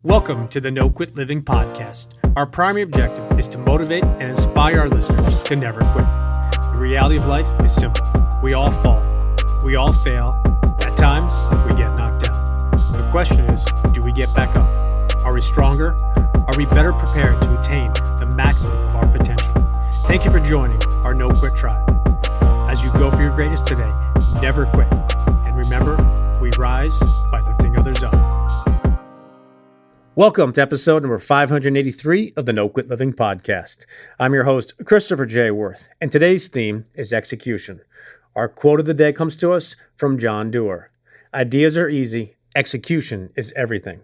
Welcome to the No Quit Living podcast. Our primary objective is to motivate and inspire our listeners to never quit. The reality of life is simple. We all fall. We all fail. At times, we get knocked down. The question is, do we get back up? Are we stronger? Are we better prepared to attain the maximum of our potential? Thank you for joining our No Quit tribe. As you go for your greatness today, never quit. And remember, we rise by lifting others up. Welcome to episode number 583 of the No Quit Living podcast. I'm your host, Christopher J. Worth, and today's theme is execution. Our quote of the day comes to us from John Doerr. Ideas are easy, execution is everything.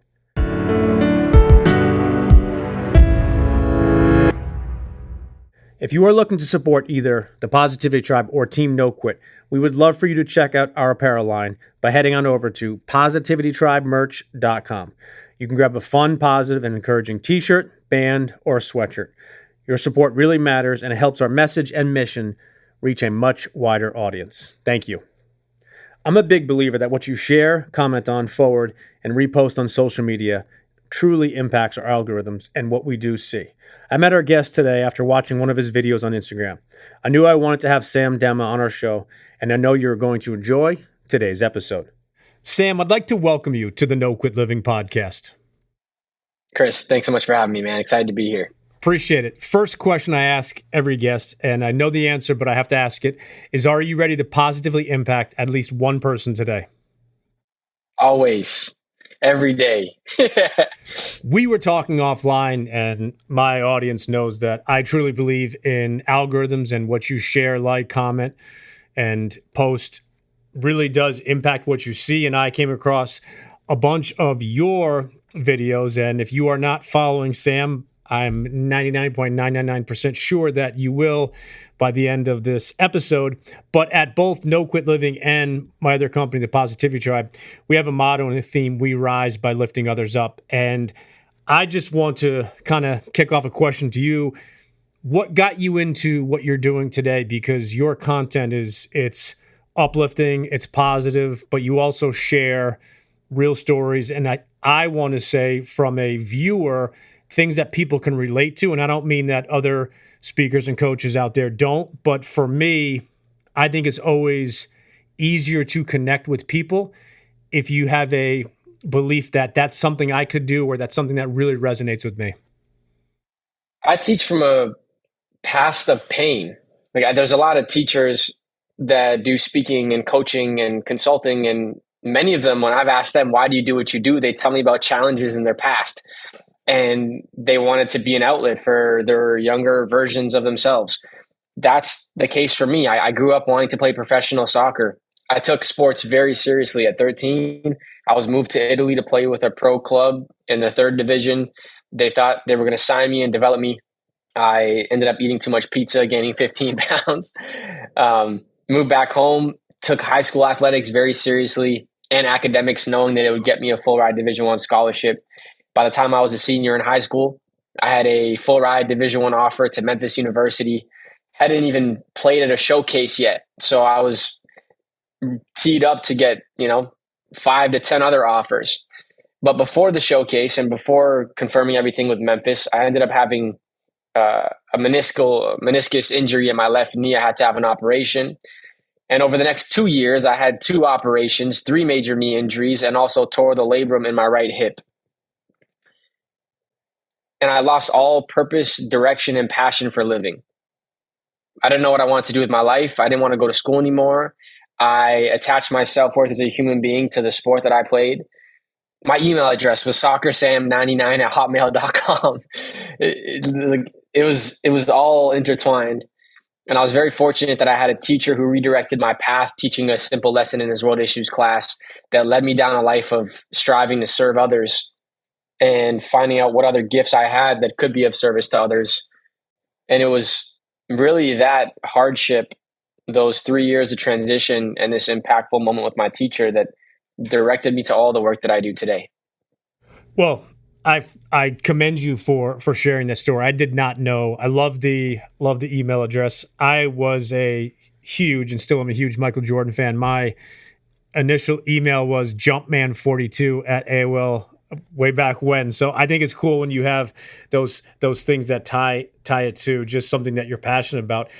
If you are looking to support either the Positivity Tribe or Team No Quit, we would love for you to check out our apparel line by heading on over to positivitytribemerch.com. You can grab a fun, positive, and encouraging t-shirt, band, or sweatshirt. Your support really matters, and it helps our message and mission reach a much wider audience. Thank you. I'm a big believer that what you share, comment on, forward, and repost on social media truly impacts our algorithms and what we do see. I met our guest today after watching one of his videos on Instagram. I knew I wanted to have Sam Demma on our show, and I know you're going to enjoy today's episode. Sam, I'd like to welcome you to the No Quit Living podcast. Chris, thanks so much for having me, man. Excited to be here. Appreciate it. First question I ask every guest, and I know the answer, but I have to ask it, is are you ready to positively impact at least one person today? Always. Every day. We were talking offline, and my audience knows that I truly believe in algorithms, and what you share, like, comment, and post really does impact what you see. And I came across a bunch of your videos, and if you are not following Sam, I'm 99.999% sure that you will by the end of this episode. But at both No Quit Living and my other company, the Positivity Tribe, we have a motto and a theme: we rise by lifting others up. And I just want to kind of kick off a question to you. What got you into what you're doing today? Because your content it's uplifting, it's positive, but you also share real stories. And I want to say, from a viewer, things that people can relate to. And I don't mean that other speakers and coaches out there don't, but for me, I think it's always easier to connect with people if you have a belief that that's something I could do, or that's something that really resonates with me. I teach from a past of pain. There's a lot of teachers that do speaking and coaching and consulting, and many of them, when I've asked them, why do you do what you do, they tell me about challenges in their past. And they want it to be an outlet for their younger versions of themselves. That's the case for me. I grew up wanting to play professional soccer. I took sports very seriously. At 13, I was moved to Italy to play with a pro club in the third division. They thought they were going to sign me and develop me. I ended up eating too much pizza, gaining 15 pounds. Moved back home, took high school athletics very seriously and academics, knowing that it would get me a full ride Division I scholarship. By the time I was a senior in high school, I had a full ride Division I offer to Memphis University. Hadn't even played at a showcase yet. So I was teed up to get, 5 to 10 other offers. But before the showcase and before confirming everything with Memphis, I ended up having a meniscus injury in my left knee. I had to have an operation. And over the next 2 years, I had 2 operations, 3 major knee injuries, and also tore the labrum in my right hip. And I lost all purpose, direction, and passion for living. I didn't know what I wanted to do with my life. I didn't want to go to school anymore. I attached my self-worth as a human being to the sport that I played. My email address was soccersam99@hotmail.com. It was all intertwined. And I was very fortunate that I had a teacher who redirected my path, teaching a simple lesson in his world issues class that led me down a life of striving to serve others and finding out what other gifts I had that could be of service to others. And it was really that hardship, those 3 years of transition, and this impactful moment with my teacher that directed me to all the work that I do today. Well, I commend you for sharing that story. I did not know. I love the email address. I was a huge, and still am a huge, Michael Jordan fan. My initial email was jumpman42@AOL way back when. So I think it's cool when you have those things that tie it to just something that you're passionate about.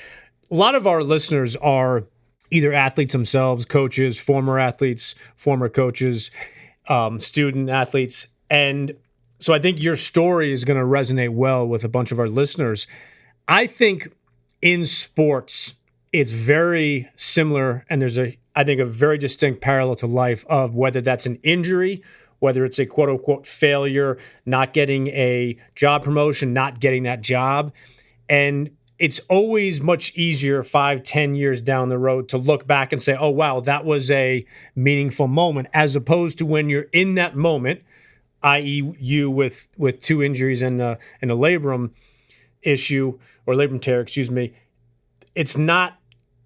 A lot of our listeners are either athletes themselves, coaches, former athletes, former coaches, student athletes. And so I think your story is going to resonate well with a bunch of our listeners. I think in sports, it's very similar, and there's I think a very distinct parallel to life of whether that's an injury, whether it's a quote unquote failure, not getting a job promotion, not getting that job. And it's always much easier 5-10 years down the road to look back and say, oh, wow, that was a meaningful moment, as opposed to when you're in that moment, i.e. you with 2 injuries and a labrum issue or labrum tear, excuse me. It's not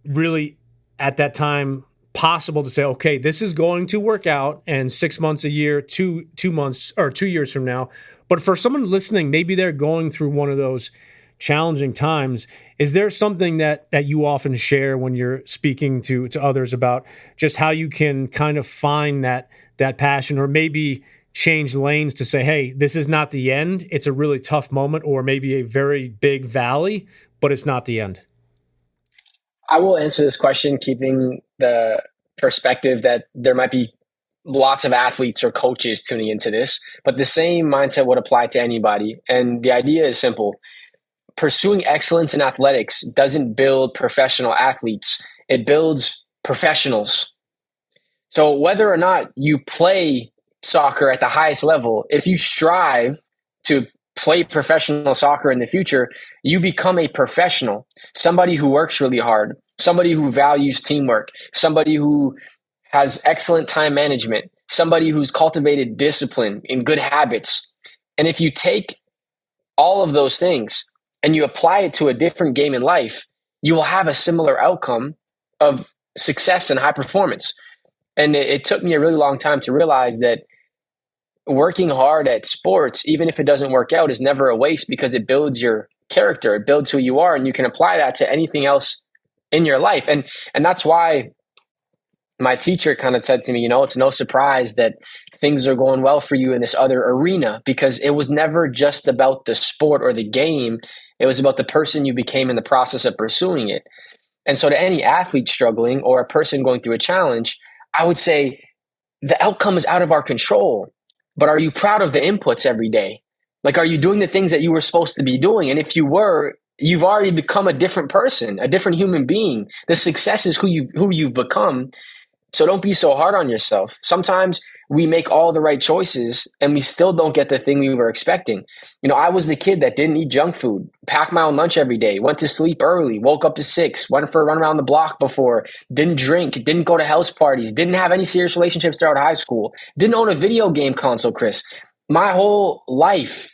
really at that time possible to say, okay, this is going to work out, and 6 months, a year, 2 months, or 2 years from now. But for someone listening, maybe they're going through one of those challenging times. Is there something that you often share when you're speaking to others about just how you can kind of find that passion, or maybe change lanes to say, hey, this is not the end. It's a really tough moment, or maybe a very big valley, but it's not the end? I will answer this question keeping the perspective that there might be lots of athletes or coaches tuning into this, but the same mindset would apply to anybody. And the idea is simple. Pursuing excellence in athletics doesn't build professional athletes. It builds professionals. So whether or not you play soccer at the highest level, if you strive to play professional soccer in the future, you become a professional, somebody who works really hard, somebody who values teamwork, somebody who has excellent time management, somebody who's cultivated discipline and good habits. And if you take all of those things and you apply it to a different game in life, you will have a similar outcome of success and high performance. And it took me a really long time to realize that working hard at sports, even if it doesn't work out, is never a waste, because it builds your character, it builds who you are, and you can apply that to anything else in your life. And that's why my teacher kind of said to me, it's no surprise that things are going well for you in this other arena, because it was never just about the sport or the game. It was about the person you became in the process of pursuing it. And so to any athlete struggling or a person going through a challenge, I would say the outcome is out of our control. But are you proud of the inputs every day? Like, are you doing the things that you were supposed to be doing? And if you were, you've already become a different person, a different human being. The success is who you've become. So don't be so hard on yourself. Sometimes we make all the right choices and we still don't get the thing we were expecting. I was the kid that didn't eat junk food, packed my own lunch every day, went to sleep early, woke up at 6, went for a run around the block before, didn't drink, didn't go to house parties, didn't have any serious relationships throughout high school, didn't own a video game console, Chris. My whole life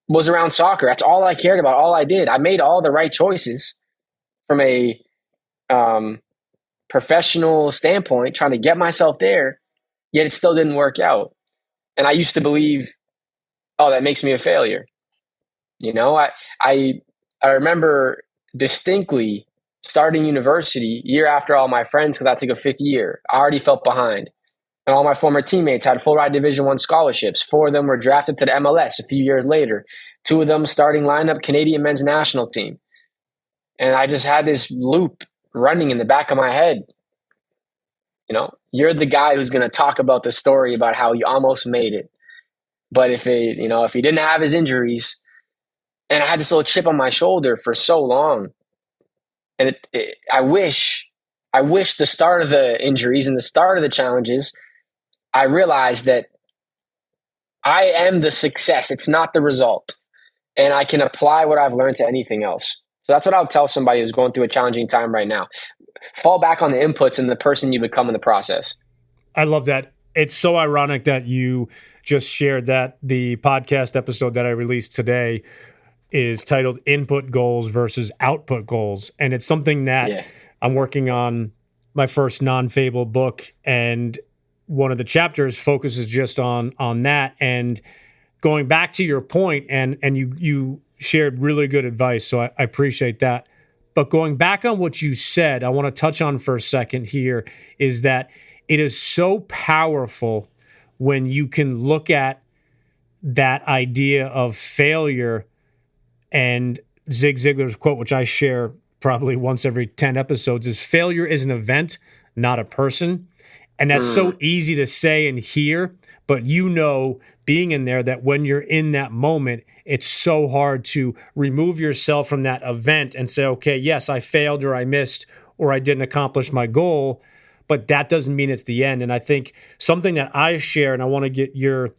was around soccer. That's all I cared about, all I did. I made all the right choices from a professional standpoint, trying to get myself there, yet it still didn't work out. And I used to believe, oh, that makes me a failure. I remember distinctly starting university year after all my friends, because I took a 5th year. I already felt behind. And all my former teammates had full ride Division I scholarships. 4 of them were drafted to the MLS a few years later. 2 of them starting lineup Canadian men's national team. And I just had this loop running in the back of my head. You're the guy who's going to talk about the story about how you almost made it. But if he didn't have his injuries, and I had this little chip on my shoulder for so long, and I wish the start of the injuries and the start of the challenges, I realized that I am the success. It's not the result. And I can apply what I've learned to anything else. So that's what I'll tell somebody who's going through a challenging time right now. Fall back on the inputs and the person you become in the process. I love that. It's so ironic that you just shared that the podcast episode that I released today is titled Input Goals versus Output Goals. And it's something that I'm working on my first non-fable book. And one of the chapters focuses just on that. And going back to your point, and you shared really good advice. So I appreciate that. But going back on what you said, I want to touch on for a second here is that it is so powerful when you can look at that idea of failure. And Zig Ziglar's quote, which I share probably once every 10 episodes, is failure is an event, not a person. And that's so easy to say and hear, but being in there, that when you're in that moment, it's so hard to remove yourself from that event and say, okay, yes, I failed or I missed or I didn't accomplish my goal, but that doesn't mean it's the end. And I think something that I share, and I want to get your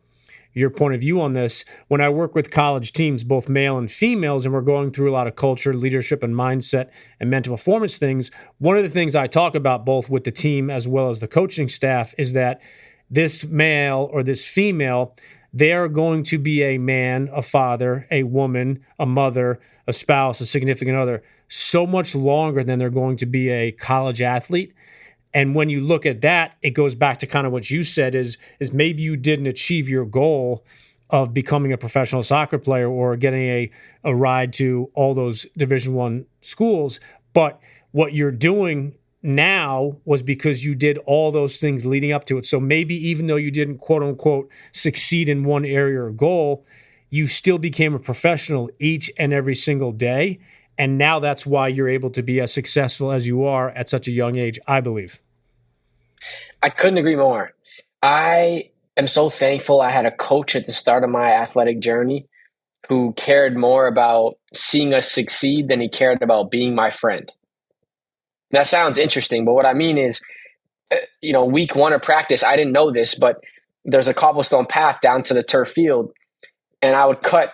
point of view on this, when I work with college teams, both male and females, and we're going through a lot of culture, leadership, and mindset and mental performance things, one of the things I talk about both with the team as well as the coaching staff is that this male or this female, they are going to be a man, a father, a woman, a mother, a spouse, a significant other, so much longer than they're going to be a college athlete. And when you look at that, it goes back to kind of what you said is maybe you didn't achieve your goal of becoming a professional soccer player or getting a ride to all those Division I schools. But what you're doing now was because you did all those things leading up to it. So maybe even though you didn't, quote unquote, succeed in one area or goal, you still became a professional each and every single day. And now that's why you're able to be as successful as you are at such a young age, I believe. I couldn't agree more. I am so thankful I had a coach at the start of my athletic journey who cared more about seeing us succeed than he cared about being my friend. That sounds interesting, but what I mean is, week one of practice, I didn't know this, but there's a cobblestone path down to the turf field, and I would cut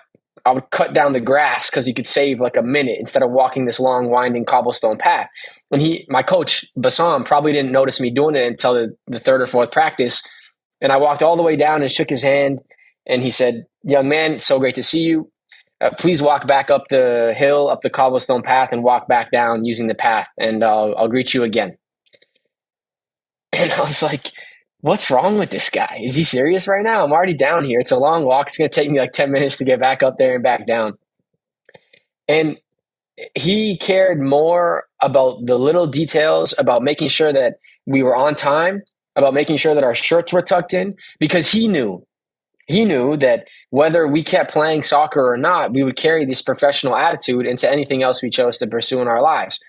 down the grass because you could save like a minute instead of walking this long, winding cobblestone path. And my coach, Bassam, probably didn't notice me doing it until the third or fourth practice. And I walked all the way down and shook his hand, and he said, "Young man, it's so great to see you. Please walk back up the hill, up the cobblestone path, and walk back down using the path, and I'll greet you again." And I was like, what's wrong with this guy? Is he serious right now? I'm already down here. It's a long walk. It's going to take me like 10 minutes to get back up there and back down. And he cared more about the little details, about making sure that we were on time, about making sure that our shirts were tucked in, because he knew that whether we kept playing soccer or not, we would carry this professional attitude into anything else we chose to pursue in our lives.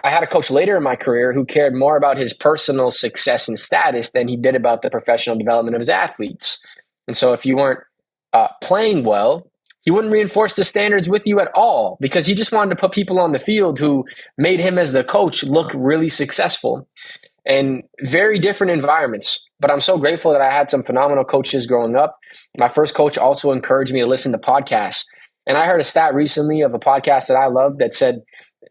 I had a coach later in my career who cared more about his personal success and status than he did about the professional development of his athletes. And so if you weren't playing well, he wouldn't reinforce the standards with you at all, because he just wanted to put people on the field who made him as the coach look really successful. And very different environments. But I'm so grateful that I had some phenomenal coaches growing up. My first coach also encouraged me to listen to podcasts. And I heard a stat recently of a podcast that I love that said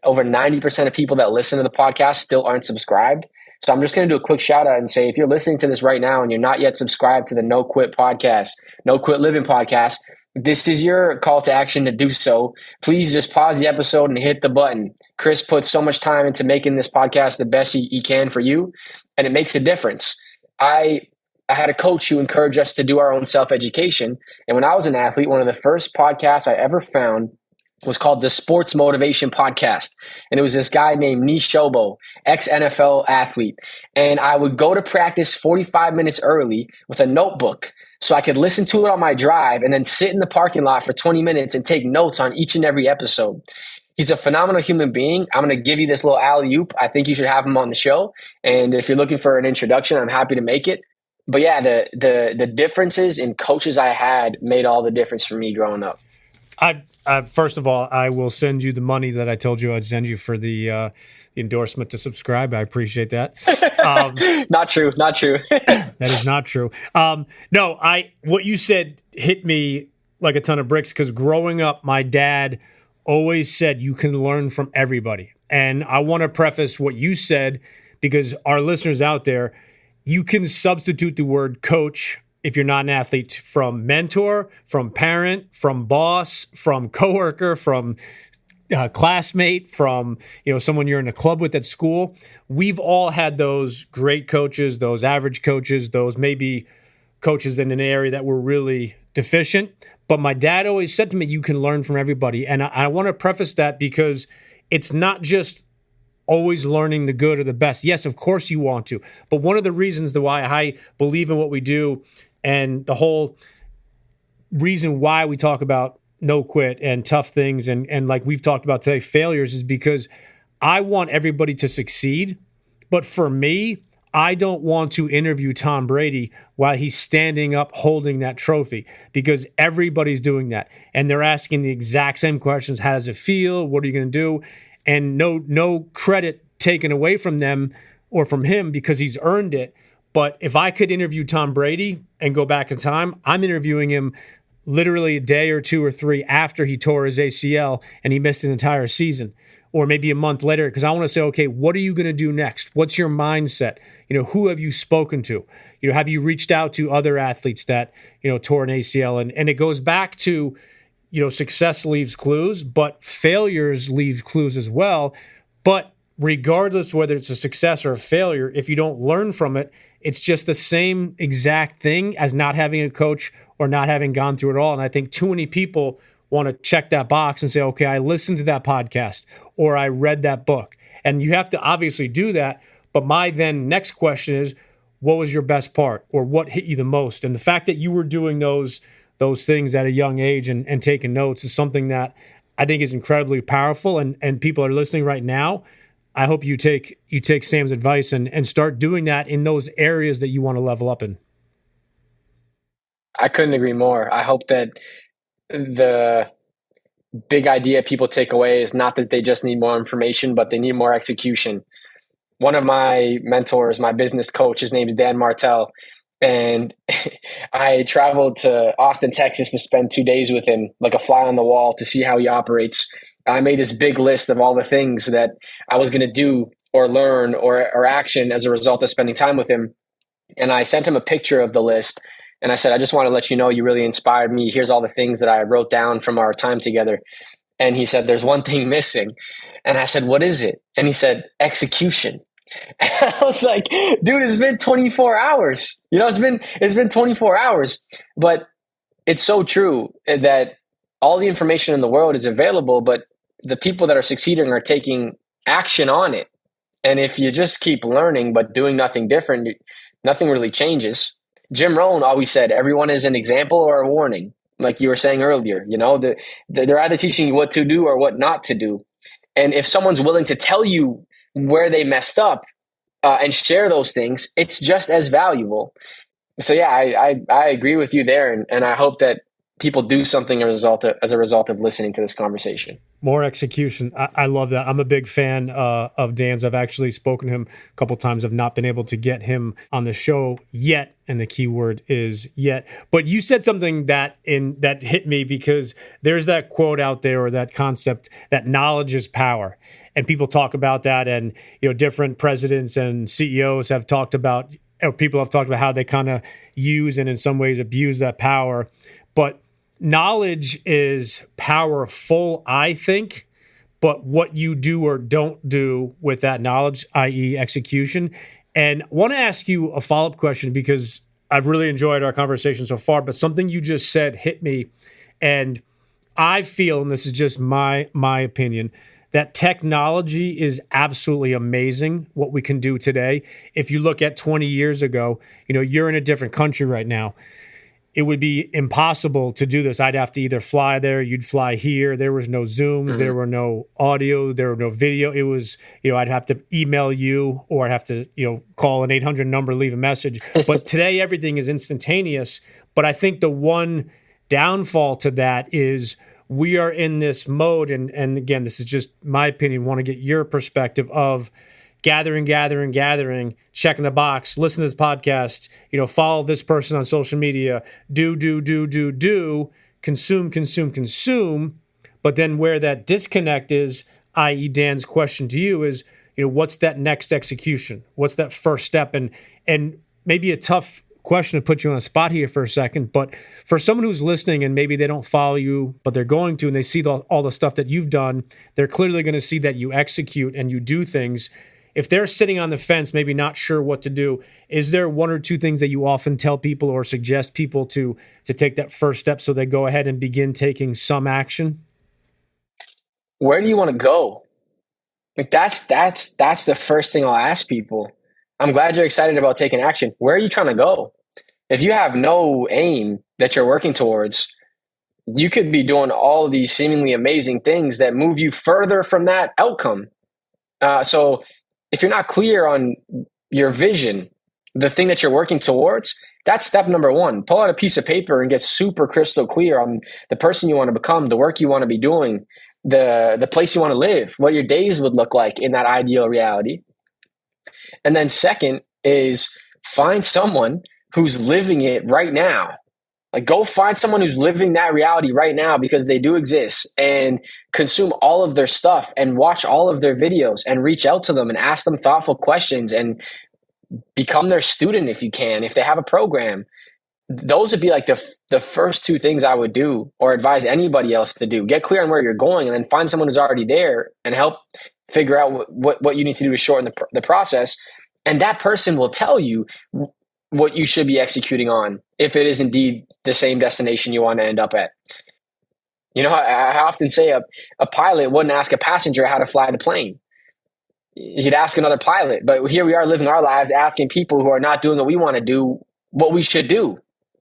over 90% of people that listen to the podcast still aren't subscribed. So I'm just going to do a quick shout out and say, if you're listening to this right now and you're not yet subscribed to the No Quit podcast, No Quit Living podcast, this is your call to action to do so. Please just pause the episode and hit the button. Chris puts so much time into making this podcast the best he can for you, and it makes a difference. I had a coach who encouraged us to do our own self-education. And when I was an athlete, one of the first podcasts I ever found was called the Sports Motivation Podcast. And it was this guy named Nishobo, ex-NFL athlete. And I would go to practice 45 minutes early with a notebook so I could listen to it on my drive and then sit in the parking lot for 20 minutes and take notes on each and every episode. He's a phenomenal human being. I'm going to give you this little alley-oop. I think you should have him on the show. And if you're looking for an introduction, I'm happy to make it. But yeah, the differences in coaches I had made all the difference for me growing up. First of all, I will send you the money that I told you I'd send you for the endorsement to subscribe. I appreciate that. Not true. That is not true. What you said hit me like a ton of bricks, because growing up, my dad always said you can learn from everybody. And I want to preface what you said, because our listeners out there, you can substitute the word coach, if you're not an athlete, from mentor, from parent, from boss, from coworker, from classmate, from someone you're in a club with at school. We've all had those great coaches, those average coaches, those maybe coaches in an area that were really deficient. But my dad always said to me, you can learn from everybody. And I want to preface that because it's not just always learning the good or the best. Yes, of course you want to. But one of the reasons why I believe in what we do, and the whole reason why we talk about no quit and tough things, and like we've talked about today, failures, is because I want everybody to succeed. But for me, I don't want to interview Tom Brady while he's standing up holding that trophy, because everybody's doing that. And they're asking the exact same questions. How does it feel? What are you going to do? And no credit taken away from them or from him, because he's earned it. But if I could interview Tom Brady and go back in time, I'm interviewing him literally a day or 2 or 3 after he tore his ACL and he missed his entire season, or maybe a month later, because I want to say, okay, what are you going to do next? What's your mindset? Who have you spoken to? Have you reached out to other athletes that, tore an ACL? And it goes back to, success leaves clues, but failures leave clues as well. But regardless whether it's a success or a failure, if you don't learn from it, it's just the same exact thing as not having a coach or not having gone through it all. And I think too many people want to check that box and say, okay, I listened to that podcast or I read that book. And you have to obviously do that. But my then next question is, what was your best part, or what hit you the most? And the fact that you were doing those things at a young age and taking notes is something that I think is incredibly powerful. And people are listening right now. I hope you take Sam's advice and start doing that in those areas that you want to level up in. I couldn't agree more. I hope that the big idea people take away is not that they just need more information, but they need more execution. One of my mentors, my business coach, his name is Dan Martell, and I traveled to Austin, Texas to spend 2 days with him, like a fly on the wall, to see how he operates. I made this big list of all the things that I was going to do or learn or action as a result of spending time with him. And I sent him a picture of the list. And I said, I just want to let you know you really inspired me. Here's all the things that I wrote down from our time together. And he said, there's one thing missing. And I said, what is it? And he said, execution. And I was like, dude, it's been 24 hours. It's been 24 hours. But it's so true that all the information in the world is available, but the people that are succeeding are taking action on it. And if you just keep learning but doing nothing different, nothing really changes. Jim Rohn always said, everyone is an example or a warning. Like you were saying earlier, they're either teaching you what to do or what not to do. And if someone's willing to tell you where they messed up and share those things, it's just as valuable. So yeah, I agree with you there. And I hope that people do something as a result of listening to this conversation. More execution. I love that. I'm a big fan of Dan's. I've actually spoken to him a couple of times. I've not been able to get him on the show yet, and the key word is yet. But you said something that hit me, because there's that quote out there, or that concept, that knowledge is power. And people talk about that, and different presidents and CEOs have talked about, or people have talked about how they kind of use and in some ways abuse that power. But knowledge is powerful, I think, but what you do or don't do with that knowledge, i.e. execution. And I want to ask you a follow-up question, because I've really enjoyed our conversation so far, but something you just said hit me. And I feel, and this is just my opinion, that technology is absolutely amazing what we can do today. If you look at 20 years ago, you're in a different country right now. It would be impossible to do this. I'd have to either fly there, you'd fly here. There was no Zooms, there were no audio, there were no video. It was, I'd have to email you, or I'd have to, call an 800 number, leave a message. But today everything is instantaneous. But I think the one downfall to that is we are in this mode, and again, this is just my opinion, want to get your perspective of gathering, checking the box, listen to this podcast, follow this person on social media, do, consume. But then where that disconnect is, i.e. Dan's question to you is, what's that next execution? What's that first step? And maybe a tough question to put you on a spot here for a second, but for someone who's listening and maybe they don't follow you, but they're going to, and they see all the stuff that you've done, they're clearly going to see that you execute and you do things. If they're sitting on the fence, maybe not sure what to do, is there one or two things that you often tell people or suggest people to take that first step so they go ahead and begin taking some action? Where do you want to go? Like that's the first thing I'll ask people. I'm glad you're excited about taking action. Where are you trying to go? If you have no aim that you're working towards, you could be doing all of these seemingly amazing things that move you further from that outcome. So if you're not clear on your vision, the thing that you're working towards, that's step number one. Pull out a piece of paper and get super crystal clear on the person you want to become, the work you want to be doing, the place you want to live, what your days would look like in that ideal reality. And then second is find someone who's living it right now. Like, go find someone who's living that reality right now, because they do exist, and consume all of their stuff and watch all of their videos and reach out to them and ask them thoughtful questions and become their student if you can, if they have a program. Those would be like the first two things I would do, or advise anybody else to do. Get clear on where you're going, and then find someone who's already there and help figure out what you need to do to shorten the process. And that person will tell you what you should be executing on, if it is indeed the same destination you want to end up at. You know, I often say a pilot wouldn't ask a passenger how to fly the plane. He'd ask another pilot. But here we are living our lives asking people who are not doing what we want to do what we should do.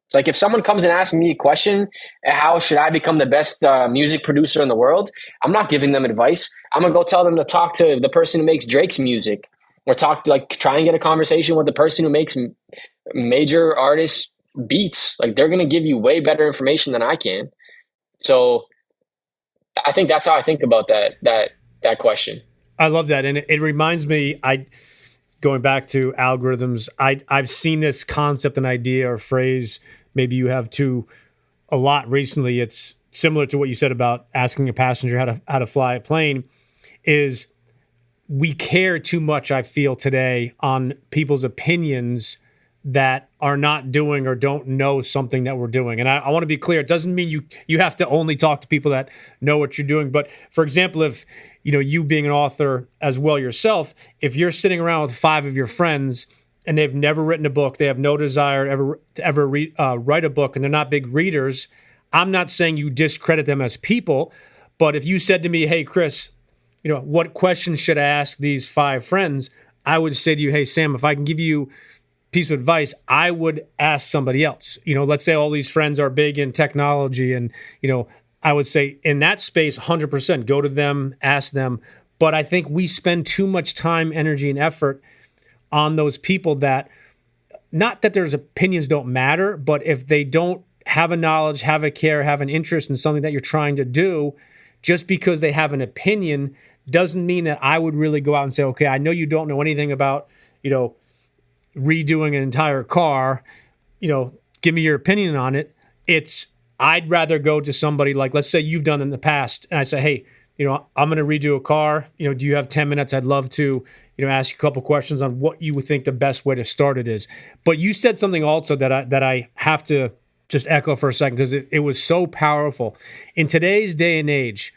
It's like, if someone comes and asks me a question, how should I become the best music producer in the world? I'm not giving them advice. I'm going to go tell them to talk to the person who makes Drake's music, or try and get a conversation with the person who makes major artists beats. Like, they're going to give you way better information than I can. So I think that's how I think about that question. I love that. And it reminds me, going back to algorithms, I've seen this concept, an idea or phrase, maybe you have too, a lot recently. It's similar to what you said about asking a passenger how to fly a plane. Is we care too much, I feel, today on people's opinions that are not doing or don't know something that we're doing. And I want to be clear, it doesn't mean you have to only talk to people that know what you're doing. But for example, if you being an author as well yourself, if you're sitting around with 5 of your friends and they've never written a book, they have no desire to ever write a book, and they're not big readers, I'm not saying you discredit them as people. But if you said to me, hey, Chris, what questions should I ask these 5 friends? I would say to you, hey, Sam, if I can give you a piece of advice, I would ask somebody else. Let's say all these friends are big in technology, and, I would say in that space, 100%, go to them, ask them. But I think we spend too much time, energy, and effort on those people that, not that their opinions don't matter, but if they don't have a knowledge, have a care, have an interest in something that you're trying to do, just because they have an opinion doesn't mean that I would really go out and say, okay, I know you don't know anything about, redoing an entire car, give me your opinion on it. I'd rather go to somebody like, let's say you've done in the past, and I say, hey, I'm going to redo a car. Do you have 10 minutes? I'd love to, ask you a couple questions on what you would think the best way to start it is. But you said something also that I have to just echo for a second, because it was so powerful. In today's day and age,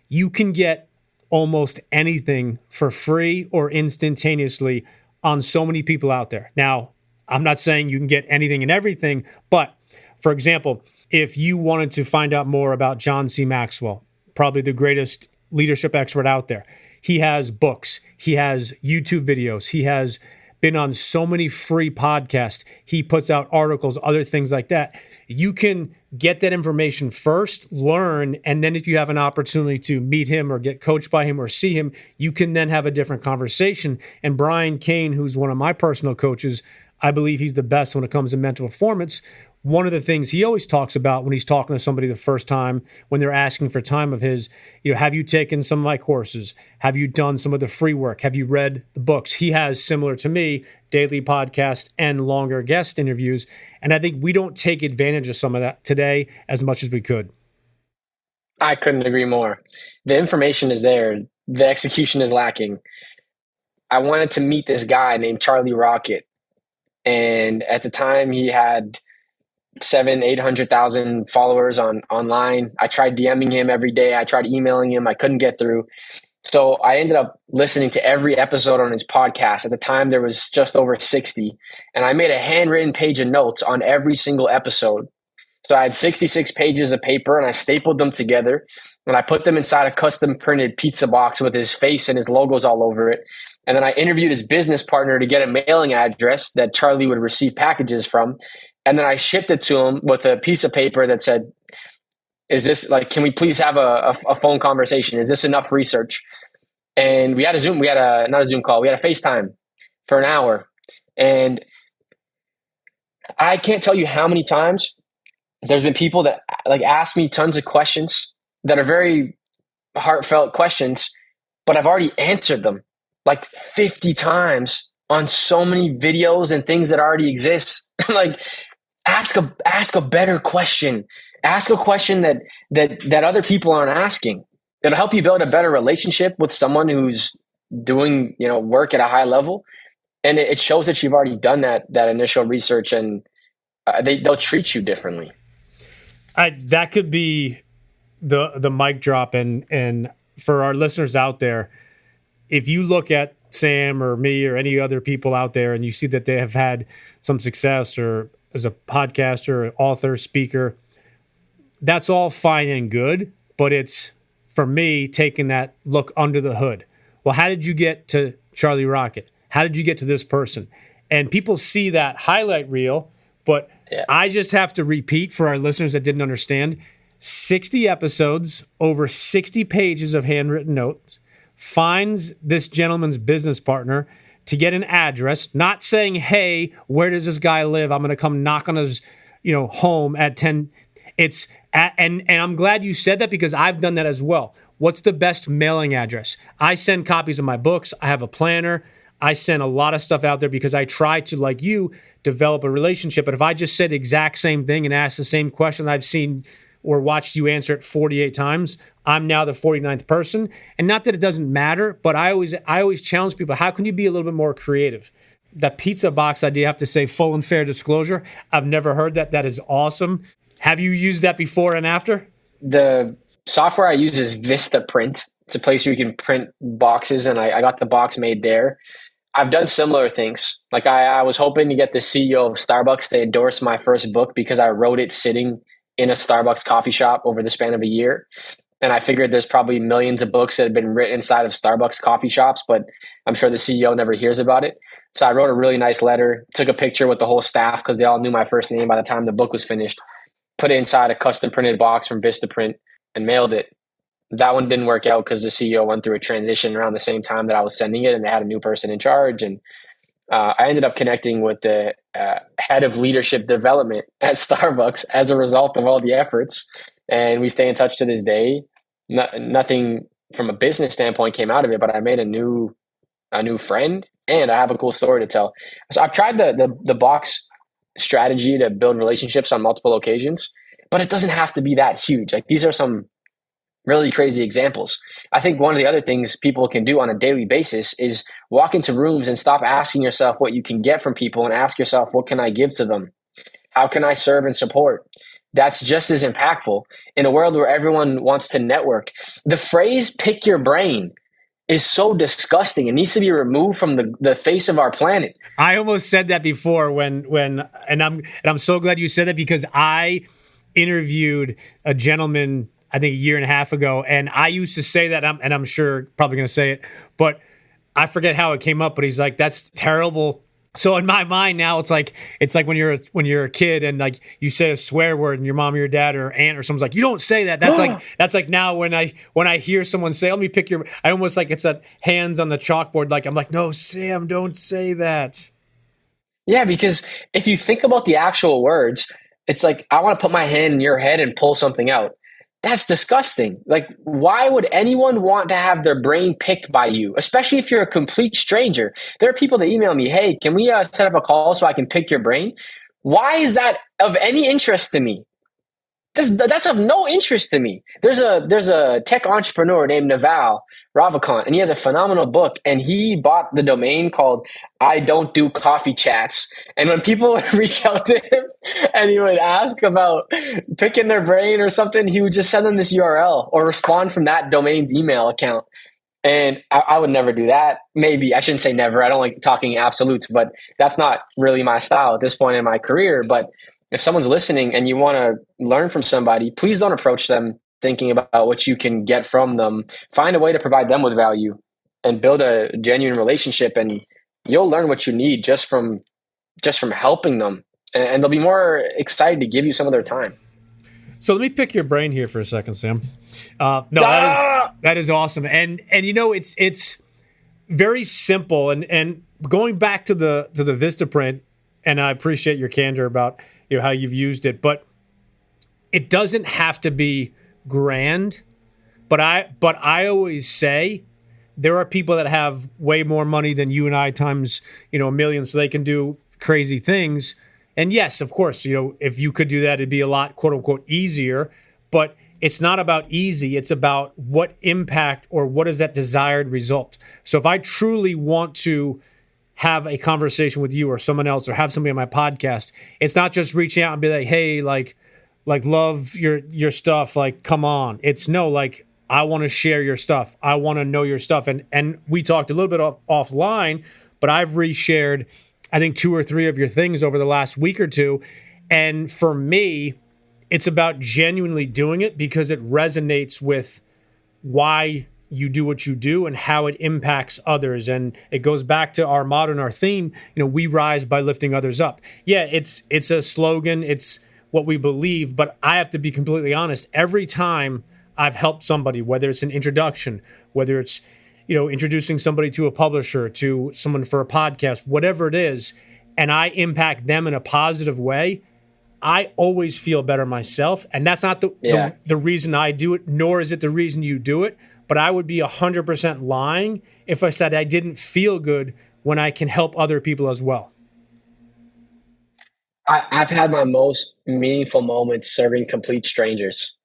you can get almost anything for free or instantaneously on so many people out there. Now, I'm not saying you can get anything and everything, but for example, if you wanted to find out more about John C. Maxwell, probably the greatest leadership expert out there, he has books, he has YouTube videos, he has been on so many free podcasts, he puts out articles, other things like that. You can get that information first, learn, and then if you have an opportunity to meet him or get coached by him or see him, you can then have a different conversation. And Brian Kane, who's one of my personal coaches, I believe he's the best when it comes to mental performance. One of the things he always talks about when he's talking to somebody the first time, when they're asking for time of his, have you taken some of my courses? Have you done some of the free work? Have you read the books? He has, similar to me, daily podcast and longer guest interviews. And I think we don't take advantage of some of that today as much as we could. I couldn't agree more. The information is there. The execution is lacking. I wanted to meet this guy named Charlie Rocket. And at the time he had 800,000 followers online. I tried DMing him every day. I tried emailing him. I couldn't get through. So I ended up listening to every episode on his podcast. At the time, there was just over 60. And I made a handwritten page of notes on every single episode. So I had 66 pages of paper and I stapled them together and I put them inside a custom printed pizza box with his face and his logos all over it. And then I interviewed his business partner to get a mailing address that Charlie would receive packages from. And then I shipped it to him with a piece of paper that said, is this like, can we please have a phone conversation? Is this enough research? And we had a Zoom, not a Zoom call, we had a FaceTime for an hour. And I can't tell you how many times there's been people that like ask me tons of questions that are very heartfelt questions, but I've already answered them like 50 times on so many videos and things that already exist. Like ask a better question. Ask a question that other people aren't asking. It'll help you build a better relationship with someone who's doing, work at a high level. And it shows that you've already done that initial research, and they'll treat you differently. That could be the mic drop. And for our listeners out there, if you look at Sam or me or any other people out there and you see that they have had some success or as a podcaster, author, speaker, that's all fine and good. But it's, for me, taking that look under the hood. Well, how did you get to Charlie Rocket? How did you get to this person? And people see that highlight reel, but I just have to repeat for our listeners that didn't understand, 60 episodes, over 60 pages of handwritten notes, finds this gentleman's business partner to get an address, not saying, hey, where does this guy live? I'm going to come knock on his, home at 10. And I'm glad you said that because I've done that as well. What's the best mailing address? I send copies of my books. I have a planner. I send a lot of stuff out there because I try to, like you, develop a relationship. But if I just say the exact same thing and ask the same question I've seen or watched you answer it 48 times, I'm now the 49th person. And not that it doesn't matter, but I always challenge people, how can you be a little bit more creative? That pizza box idea, I have to say, full and fair disclosure, I've never heard that. That is awesome. Have you used that before and after? The software I use is Vistaprint. It's a place where you can print boxes, and I got the box made there. I've done similar things. Like I was hoping to get the CEO of Starbucks to endorse my first book because I wrote it sitting in a Starbucks coffee shop over the span of a year. And I figured there's probably millions of books that have been written inside of Starbucks coffee shops, but I'm sure the CEO never hears about it. So I wrote a really nice letter, took a picture with the whole staff because they all knew my first name by the time the book was finished, put it inside a custom printed box from Vistaprint and mailed it. That one didn't work out because the CEO went through a transition around the same time that I was sending it, and they had a new person in charge. And I ended up connecting with the head of leadership development at Starbucks as a result of all the efforts. And we stay in touch to this day. Nothing from a business standpoint came out of it, but I made a new friend, and I have a cool story to tell. So I've tried the box strategy to build relationships on multiple occasions, but it doesn't have to be that huge. Like these are some really crazy examples. I think one of the other things people can do on a daily basis is walk into rooms and stop asking yourself what you can get from people and ask yourself, what can I give to them? How can I serve and support? That's just as impactful in a world where everyone wants to network. The phrase pick your brain is so disgusting. It needs to be removed from the face of our planet. I almost said that before and I'm so glad you said that because I interviewed a gentleman I think a year and a half ago, and I used to say that, and I'm sure probably going to say it, but I forget how it came up. But he's like, "That's terrible." So in my mind now, it's like when you're a kid and like you say a swear word, and your mom or your dad or aunt or someone's like, "You don't say that." That's like now when I hear someone say, "Let me pick your," I almost like it's that hands on the chalkboard. Like I'm like, "No, Sam, don't say that." Yeah, because if you think about the actual words, it's like I want to put my hand in your head and pull something out. That's disgusting. Like, why would anyone want to have their brain picked by you, especially if you're a complete stranger? There are people that email me, hey, can we set up a call so I can pick your brain? Why is that of any interest to me? That's of no interest to me. There's a tech entrepreneur named Naval Ravikant, and he has a phenomenal book, and he bought the domain called I Don't Do Coffee Chats. And when people would reach out to him and he would ask about picking their brain or something, he would just send them this URL or respond from that domain's email account. And I would never do that. Maybe I shouldn't say never. I don't like talking absolutes, but that's not really my style at this point in my career. But if someone's listening and you want to learn from somebody, please don't approach them thinking about what you can get from them. Find a way to provide them with value and build a genuine relationship, and you'll learn what you need just from helping them, and they'll be more excited to give you some of their time. So let me pick your brain here for a second, Sam. That is awesome, and it's very simple, and going back to the Vistaprint, and I appreciate your candor about how you've used it, but it doesn't have to be grand. But I always say there are people that have way more money than you and I times a million, so they can do crazy things. And yes, of course, if you could do that, it'd be a lot, quote unquote, easier. But it's not about easy. It's about what impact or what is that desired result. So if I truly want to have a conversation with you or someone else, or have somebody on my podcast, it's not just reaching out and be like, hey, like love your stuff, like, come on. It's no, like, I want to share your stuff. I want to know your stuff. And we talked a little bit offline, but I've reshared, I think, 2 or 3 of your things over the last week or two. And for me, it's about genuinely doing it because it resonates with why you do what you do and how it impacts others. And it goes back to our motto and our theme, we rise by lifting others up. Yeah, it's a slogan. It's what we believe. But I have to be completely honest. Every time I've helped somebody, whether it's an introduction, whether it's introducing somebody to a publisher, to someone for a podcast, whatever it is, and I impact them in a positive way, I always feel better myself. And that's not the reason I do it, nor is it the reason you do it. But I would be 100% lying if I said I didn't feel good when I can help other people as well. I've had my most meaningful moments serving complete strangers.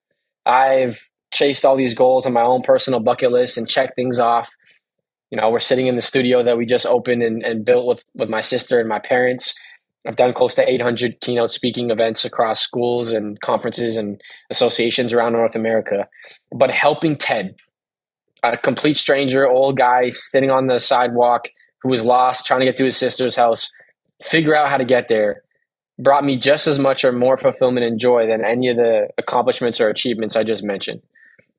I've chased all these goals on my own personal bucket list and checked things off. We're sitting in the studio that we just opened and built with my sister and my parents. I've done close to 800 keynote speaking events across schools and conferences and associations around North America. But helping Ted, a complete stranger, old guy sitting on the sidewalk who was lost, trying to get to his sister's house, figure out how to get there, brought me just as much or more fulfillment and joy than any of the accomplishments or achievements I just mentioned.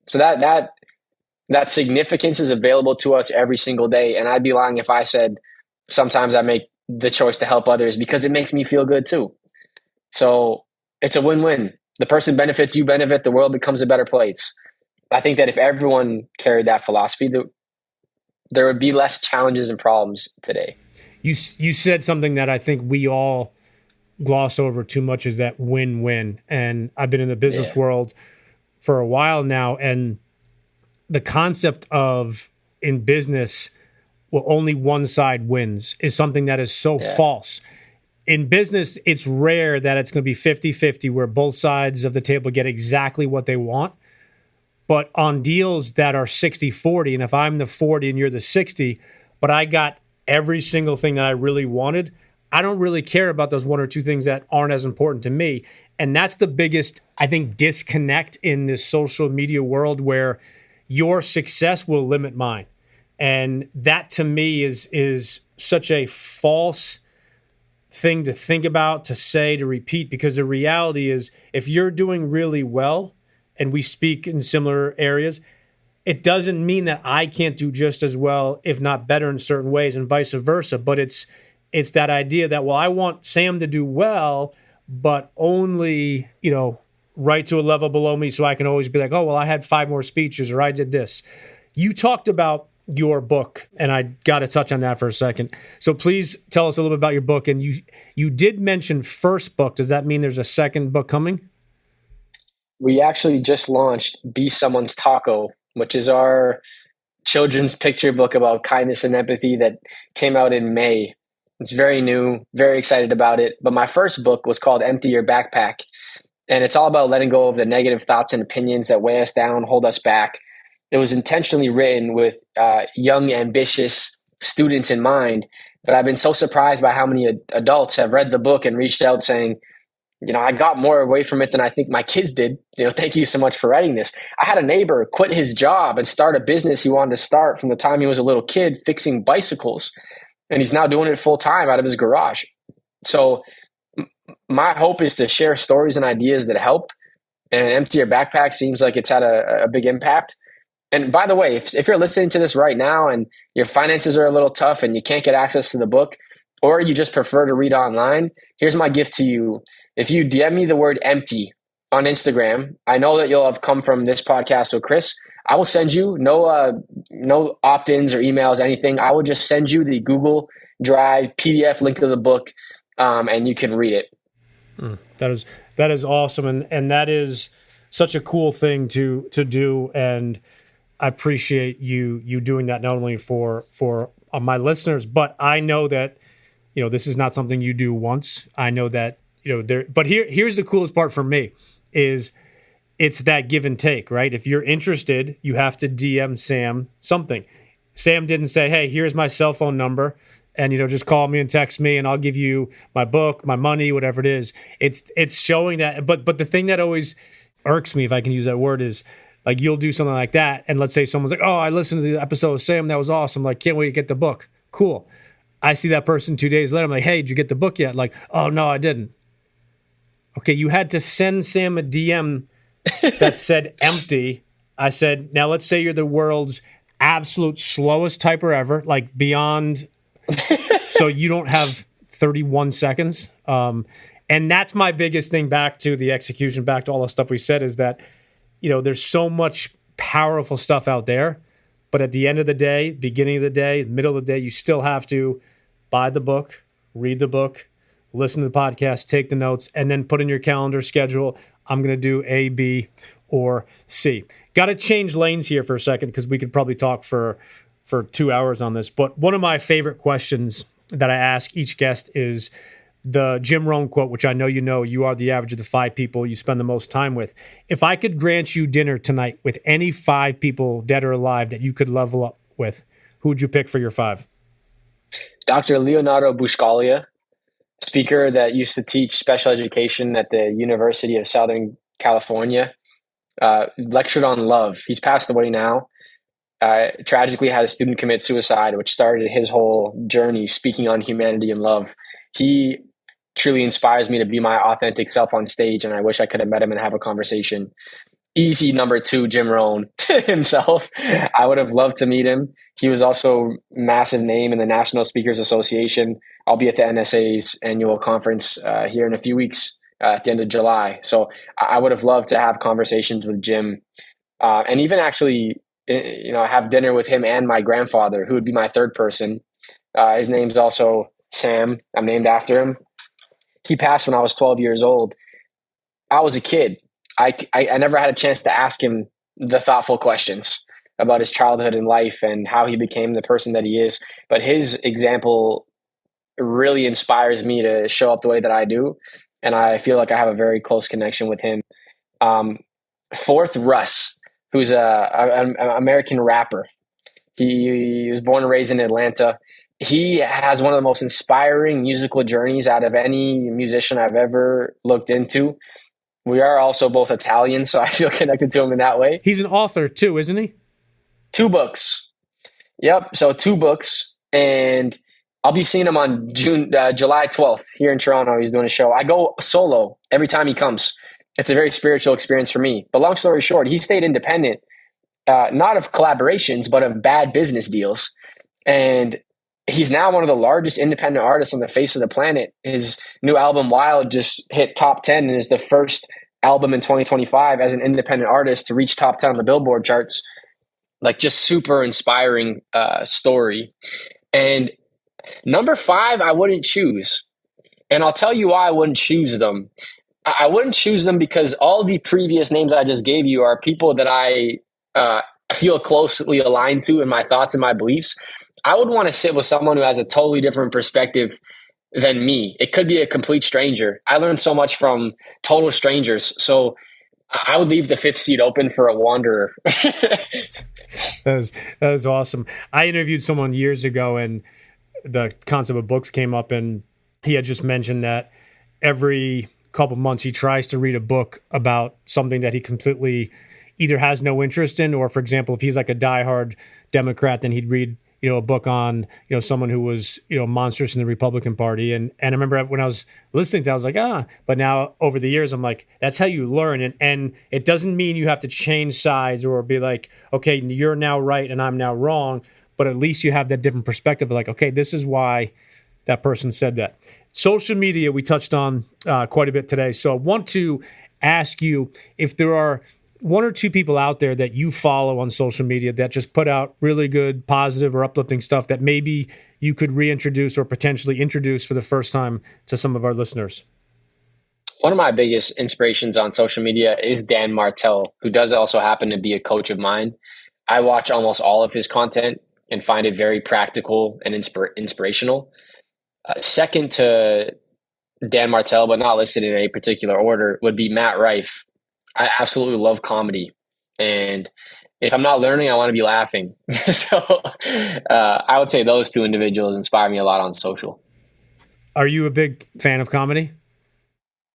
So that significance is available to us every single day. And I'd be lying if I said sometimes I make the choice to help others because it makes me feel good too. So it's a win-win. The person benefits, you benefit, the world becomes a better place. I think that if everyone carried that philosophy, there would be less challenges and problems today. You said something that I think we all gloss over too much, is that win-win. And I've been in the business world for a while now, and the concept of in business, well, only one side wins is something that is so false. In business, it's rare that it's going to be 50-50 where both sides of the table get exactly what they want. But on deals that are 60-40, and if I'm the 40 and you're the 60, but I got every single thing that I really wanted, I don't really care about those 1 or 2 things that aren't as important to me. And that's the biggest, I think, disconnect in this social media world, where your success will limit mine. And that to me is such a false thing to think about, to say, to repeat, because the reality is if you're doing really well and we speak in similar areas, it doesn't mean that I can't do just as well, if not better in certain ways, and vice versa. But it's that idea that, well, I want Sam to do well, but only, right to a level below me, so I can always be like, oh, well, I had 5 more speeches, or I did this. You talked about your book, and I got to touch on that for a second. So please tell us a little bit about your book. And you did mention first book. Does that mean there's a second book coming? We actually just launched Be Someone's Taco, which is our children's picture book about kindness and empathy that came out in May. It's very new, very excited about it. But my first book was called Empty Your Backpack. And it's all about letting go of the negative thoughts and opinions that weigh us down, hold us back. It was intentionally written with young, ambitious students in mind. But I've been so surprised by how many adults have read the book and reached out saying, I got more away from it than I think my kids did. Thank you so much for writing this. I had a neighbor quit his job and start a business he wanted to start from the time he was a little kid, fixing bicycles. And he's now doing it full time out of his garage. So my hope is to share stories and ideas that help. And Empty Your Backpack seems like it's had a big impact. And by the way, if you're listening to this right now and your finances are a little tough and you can't get access to the book, or you just prefer to read online, here's my gift to you. If you DM me the word empty on Instagram, I know that you'll have come from this podcast with Chris. I will send you no opt-ins or emails, anything. I will just send you the Google Drive PDF link to the book, and you can read it. That is awesome, and that is such a cool thing to do, and I appreciate you doing that not only for my listeners, but I know that this is not something you do once. I know that there, but here's the coolest part for me is it's that give and take, right? If you're interested, you have to DM Sam something. Sam didn't say, "Hey, here's my cell phone number, and just call me and text me, and I'll give you my book, my money, whatever it is." It's showing that. But the thing that always irks me, if I can use that word, is like you'll do something like that, and let's say someone's like, "Oh, I listened to the episode of Sam, that was awesome. Like, can't wait to get the book." Cool. I see that person 2 days later. I'm like, "Hey, did you get the book yet?" Like, "Oh no, I didn't." Okay, you had to send Sam a DM that said empty. I said, now let's say you're the world's absolute slowest typer ever, like beyond. So you don't have 31 seconds. And that's my biggest thing, back to the execution, back to all the stuff we said, is that, there's so much powerful stuff out there. But at the end of the day, beginning of the day, middle of the day, you still have to buy the book, read the book, listen to the podcast, take the notes, and then put in your calendar schedule. I'm going to do A, B, or C. Got to change lanes here for a second because we could probably talk for 2 hours on this. But one of my favorite questions that I ask each guest is the Jim Rohn quote, which I know you are the average of the 5 people you spend the most time with. If I could grant you dinner tonight with any 5 people, dead or alive, that you could level up with, who would you pick for your 5? Dr. Leonardo Buscaglia, speaker that used to teach special education at the University of Southern California, lectured on love. He's passed away now. Tragically had a student commit suicide, which started his whole journey speaking on humanity and love. He truly inspires me to be my authentic self on stage, and I wish I could have met him and have a conversation. Easy number 2, Jim Rohn himself. I would have loved to meet him. He was also a massive name in the National Speakers Association. I'll be at the NSA's annual conference here in a few weeks at the end of July. So I would have loved to have conversations with Jim, and even actually, have dinner with him and my grandfather, who would be my 3rd person. His name's also Sam. I'm named after him. He passed when I was 12 years old. I was a kid. I never had a chance to ask him the thoughtful questions about his childhood and life and how he became the person that he is. But his example really inspires me to show up the way that I do. And I feel like I have a very close connection with him. 4th, Russ, who's an American rapper. He was born and raised in Atlanta. He has one of the most inspiring musical journeys out of any musician I've ever looked into. We are also both Italian, so I feel connected to him in that way. He's an author too, isn't he? 2 books. Yep. So 2 books, and I'll be seeing him on July 12th here in Toronto. He's doing a show. I go solo every time he comes. It's a very spiritual experience for me. But long story short, he stayed independent, not of collaborations, but of bad business deals. And he's now one of the largest independent artists on the face of the planet. His new album, Wild, just hit top 10 and is the first album in 2025 as an independent artist to reach top 10 on the Billboard charts. Like, just super inspiring story. And number 5, I wouldn't choose. And I'll tell you why I wouldn't choose them. I wouldn't choose them because all the previous names I just gave you are people that I feel closely aligned to in my thoughts and my beliefs. I would want to sit with someone who has a totally different perspective than me. It could be a complete stranger. I learned so much from total strangers. So I would leave the 5th seat open for a wanderer. That was awesome. I interviewed someone years ago, and the concept of books came up, and he had just mentioned that every couple months he tries to read a book about something that he completely either has no interest in, or, for example, if he's like a diehard Democrat, then he'd read a book on, someone who was, monstrous in the Republican Party. And I remember when I was listening to that, I was like, but now over the years, I'm like, that's how you learn. And it doesn't mean you have to change sides or be like, okay, you're now right and I'm now wrong. But at least you have that different perspective of like, okay, this is why that person said that. Social media, we touched on quite a bit today. So I want to ask you if there are one or two people out there that you follow on social media that just put out really good, positive, or uplifting stuff that maybe you could reintroduce or potentially introduce for the first time to some of our listeners. One of my biggest inspirations on social media is Dan Martell, who does also happen to be a coach of mine. I watch almost all of his content and find it very practical and inspirational. Second to Dan Martell, but not listed in any particular order, would be Matt Rife. I absolutely love comedy. And if I'm not learning, I want to be laughing. So I would say those two individuals inspire me a lot on social. Are you a big fan of comedy?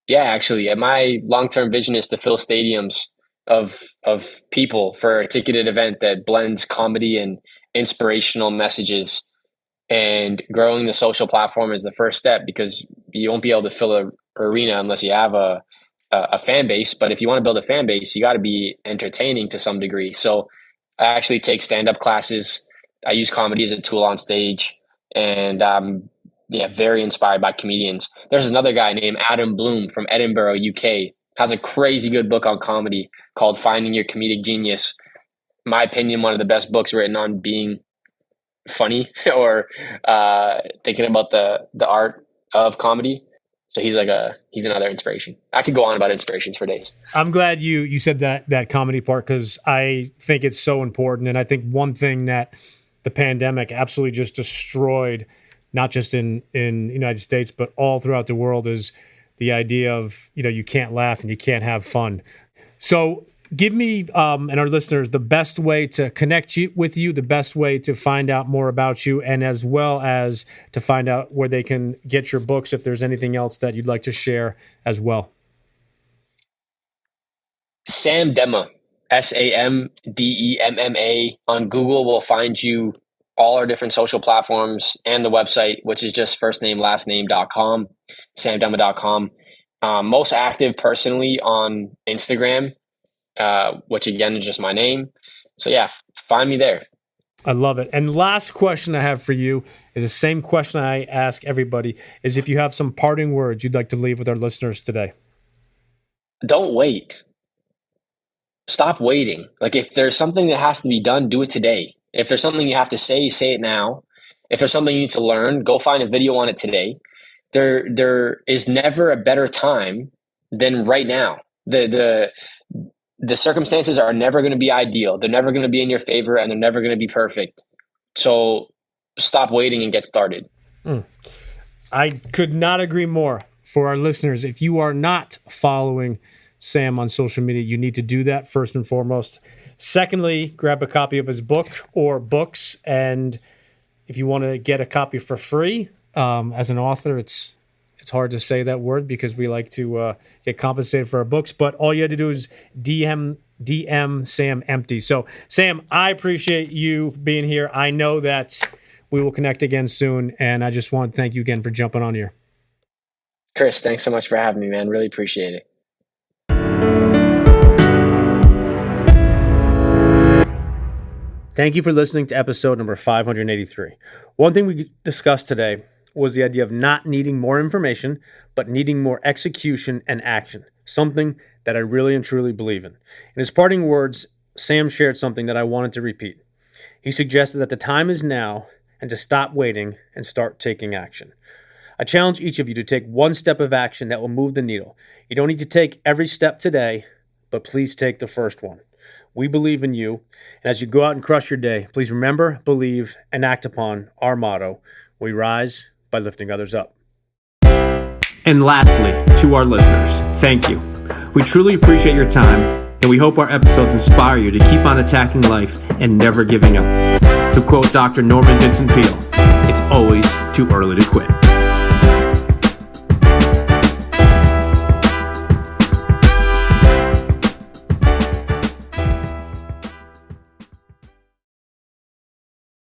Yeah, actually. My long-term vision is to fill stadiums of people for a ticketed event that blends comedy and inspirational messages. And growing the social platform is the first step, because you won't be able to fill an arena unless you have a fan base. But if you want to build a fan base, you got to be entertaining to some degree. So I actually take stand-up classes. I use comedy as a tool on stage, and very inspired by comedians. There's another guy named Adam Bloom from Edinburgh, UK, has a crazy good book on comedy called Finding Your Comedic Genius. In my opinion, one of the best books written on being funny or thinking about the art of comedy. So he's another inspiration. I could go on about inspirations for days. I'm glad you said that comedy part, because I think it's so important. And I think one thing that the pandemic absolutely just destroyed, not just in the United States, but all throughout the world, is the idea of, you can't laugh and you can't have fun. So give me and our listeners the best way to connect with you, the best way to find out more about you, and as well as to find out where they can get your books, if there's anything else that you'd like to share as well. Sam Demma, SAMDEMMA on Google will find you all our different social platforms and the website, which is just firstname.lastname.com, samdemma.com. Most active personally on Instagram, which again is just my name. So yeah, find me there. I love it. And last question I have for you is the same question I ask everybody, is if you have some parting words you'd like to leave with our listeners today. Don't wait. Stop waiting. Like, if there's something that has to be done, do it today. If there's something you have to say it now. If there's something you need to learn, go find a video on it today. There is never a better time than right now. The circumstances are never going to be ideal. They're never going to be in your favor, and they're never going to be perfect. So stop waiting and get started. I could not agree more. For our listeners, if you are not following Sam on social media, you need to do that first and foremost. Secondly, grab a copy of his book or books. And if you want to get a copy for free, as an author, it's hard to say that word because we like to get compensated for our books. But all you had to do is DM Sam Empty. So, Sam, I appreciate you being here. I know that we will connect again soon. And I just want to thank you again for jumping on here. Chris, thanks so much for having me, man. Really appreciate it. Thank you for listening to episode number 583. One thing we discussed today was the idea of not needing more information, but needing more execution and action, something that I really and truly believe in. In his parting words, Sam shared something that I wanted to repeat. He suggested that the time is now and to stop waiting and start taking action. I challenge each of you to take one step of action that will move the needle. You don't need to take every step today, but please take the first one. We believe in you, and as you go out and crush your day, please remember, believe, and act upon our motto: we rise by lifting others up. And lastly, to our listeners, thank you. We truly appreciate your time, and we hope our episodes inspire you to keep on attacking life and never giving up. To quote Dr. Norman Vincent Peale, it's always too early to quit.